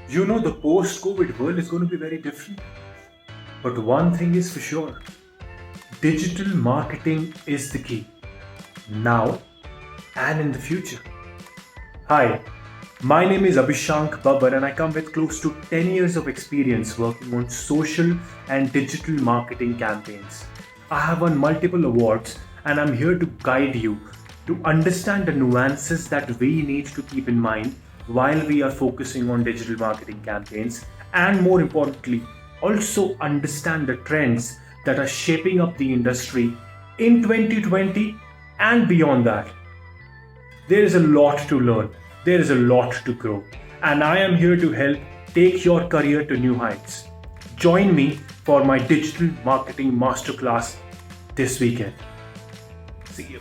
You know, the post-COVID world is going to be very different. But one thing is for sure, digital marketing is the key, now and in the future. Hi, my name is Abhishank and I come with close to 10 years of experience working on social and digital marketing campaigns. I have won multiple awards and I'm here to guide you to understand the nuances that we need to keep in mind while we are focusing on digital marketing campaigns, and more importantly, also understand the trends that are shaping up the industry in 2020 and beyond that. There is a lot to learn, there is a lot to grow, and I am here to help take your career to new heights. Join me for my Digital Marketing Masterclass this weekend. See you.